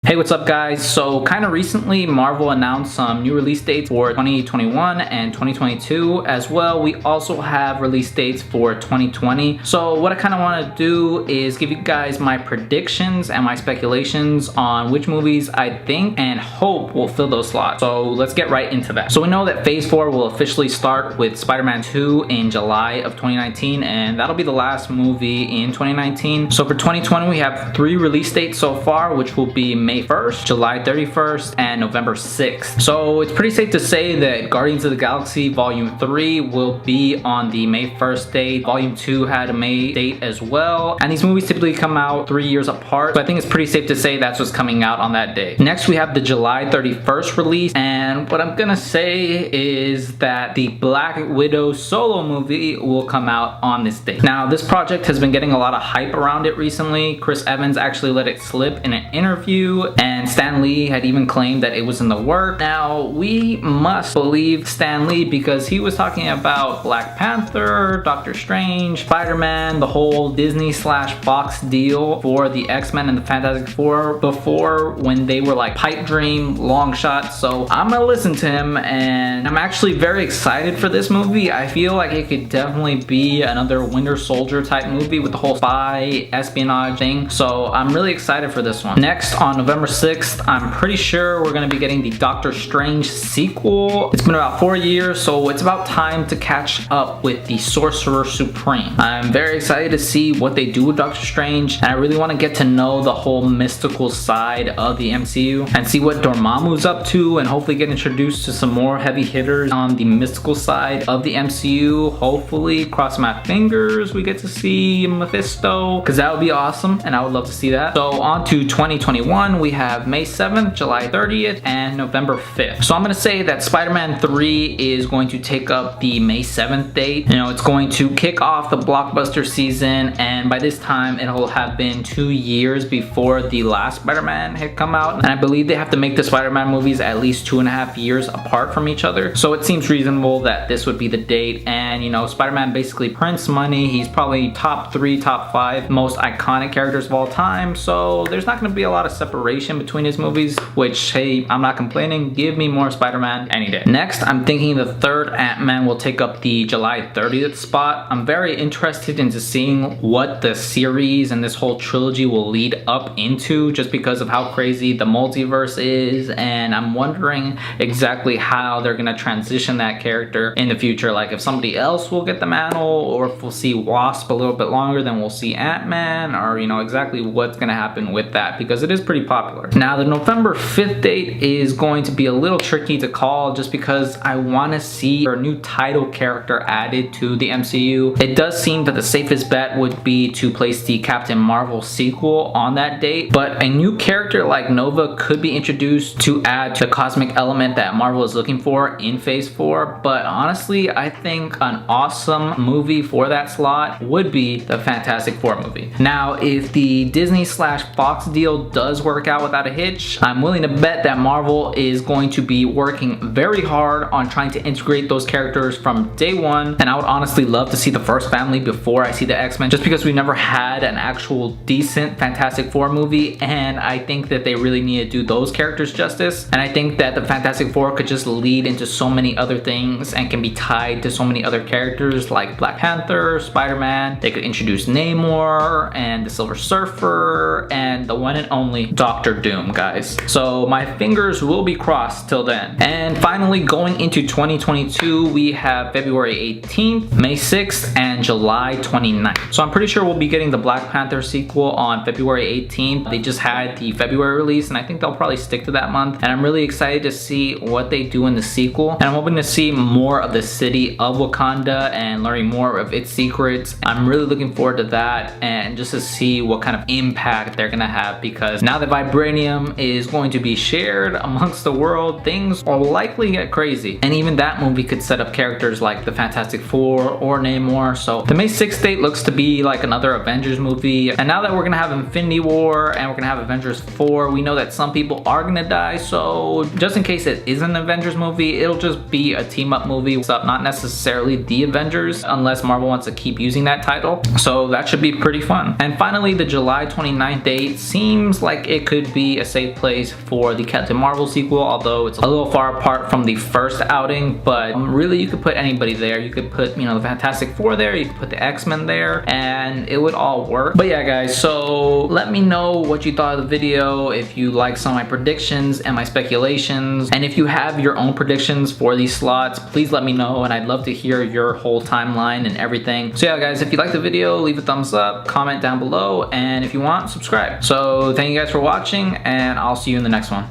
Hey, what's up guys? So kind of recently Marvel announced some new release dates for 2021 and 2022 as well. We also have release dates for 2020. So what I kind of want to do is give you guys my predictions and my speculations on which movies I think and hope will fill those slots. So let's get right into that. So we know that Phase 4 will officially start with Spider-Man 2 in July of 2019, and that'll be the last movie in 2019. So for 2020 we have 3 release dates so far, which will be May 1st, July 31st, and November 6th. So it's pretty safe to say that Guardians of the Galaxy Volume 3 will be on the May 1st date. Volume 2 had a May date as well. And these movies typically come out 3 years apart. So I think it's pretty safe to say that's what's coming out on that day. Next, we have the July 31st release. And what I'm gonna say is that the Black Widow solo movie will come out on this date. Now, this project has been getting a lot of hype around it recently. Chris Evans actually let it slip in an interview, and Stan Lee had even claimed that it was in the works. Now, we must believe Stan Lee because he was talking about Black Panther, Doctor Strange, Spider-Man, the whole Disney/Fox deal for the X-Men and the Fantastic Four before, when they were like pipe dream, long shot. So I'm gonna listen to him, and I'm actually very excited for this movie. I feel like it could definitely be another Winter Soldier type movie with the whole spy espionage thing. So I'm really excited for this one. Next, on November 6th, I'm pretty sure we're going to be getting the Doctor Strange sequel. It's been about 4 years, so it's about time to catch up with the Sorcerer Supreme. I'm very excited to see what they do with Doctor Strange, and I really want to get to know the whole mystical side of the MCU and see what Dormammu's up to, and hopefully get introduced to some more heavy hitters on the mystical side of the MCU. Hopefully, cross my fingers, we get to see Mephisto, because that would be awesome, and I would love to see that. So on to 2021, we have May 7th, July 30th, and November 5th. So I'm going to say that Spider-Man 3 is going to take up the May 7th date. You know, it's going to kick off the blockbuster season, and by this time it'll have been 2 years before the last Spider-Man had come out. And I believe they have to make the Spider-Man movies at least 2.5 years apart from each other. So it seems reasonable that this would be the date. And you know, Spider-Man basically prints money. He's probably top 3, top 5 most iconic characters of all time. So there's not going to be a lot of separation between his movies, which, hey, I'm not complaining. Give me more Spider-Man any day. Next, I'm thinking the third Ant-Man will take up the July 30th spot. I'm very interested into seeing what the series and this whole trilogy will lead up into, just because of how crazy the multiverse is, and I'm wondering exactly how they're gonna transition that character in the future. Like if somebody else will get the mantle, or if we'll see Wasp a little bit longer than we'll see Ant-Man, or you know, exactly what's gonna happen with that, because it is pretty popular. Now, the November 5th date is going to be a little tricky to call, just because I want to see a new title character added to the MCU. It does seem that the safest bet would be to place the Captain Marvel sequel on that date, but a new character like Nova could be introduced to add to the cosmic element that Marvel is looking for in Phase 4. But honestly, I think an awesome movie for that slot would be the Fantastic Four movie. Now, if the Disney/Fox deal does work out without a hitch, I'm willing to bet that Marvel is going to be working very hard on trying to integrate those characters from day one. And I would honestly love to see the first family before I see the X-Men, just because we never had an actual decent Fantastic Four movie, and I think that they really need to do those characters justice. And I think that the Fantastic Four could just lead into so many other things and can be tied to so many other characters like Black Panther, Spider-Man. They could introduce Namor and the Silver Surfer and the one and only Doctor Doom, guys. So my fingers will be crossed till then. And finally, going into 2022, we have February 18th, May 6th, and July 29th. So I'm pretty sure we'll be getting the Black Panther sequel on February 18th. They just had the February release, and I think they'll probably stick to that month. And I'm really excited to see what they do in the sequel. And I'm hoping to see more of the city of Wakanda and learning more of its secrets. I'm really looking forward to that, and just to see what kind of impact they're gonna have, because now that vibranium is going to be shared amongst the world, things will likely get crazy. And even that movie could set up characters like the Fantastic Four or Namor. So the May 6th date looks to be like another Avengers movie. And now that we're gonna have Infinity War and we're gonna have Avengers 4, we know that some people are gonna die. So just in case it isn't an Avengers movie, it'll just be a team up movie. So not necessarily the Avengers, unless Marvel wants to keep using that title. So that should be pretty fun. And finally, the July 29th date seems like it could could be a safe place for the Captain Marvel sequel, although it's a little far apart from the first outing. But really, you could put anybody there. You could put, you know, the Fantastic Four there, you could put the X-Men there, and it would all work. But yeah, guys, so let me know what you thought of the video, if you like some of my predictions and my speculations, and if you have your own predictions for these slots, please let me know, and I'd love to hear your whole timeline and everything. So yeah, guys, if you like the video, leave a thumbs up, comment down below, and if you want, subscribe. So thank you guys for watching, and I'll see you in the next one.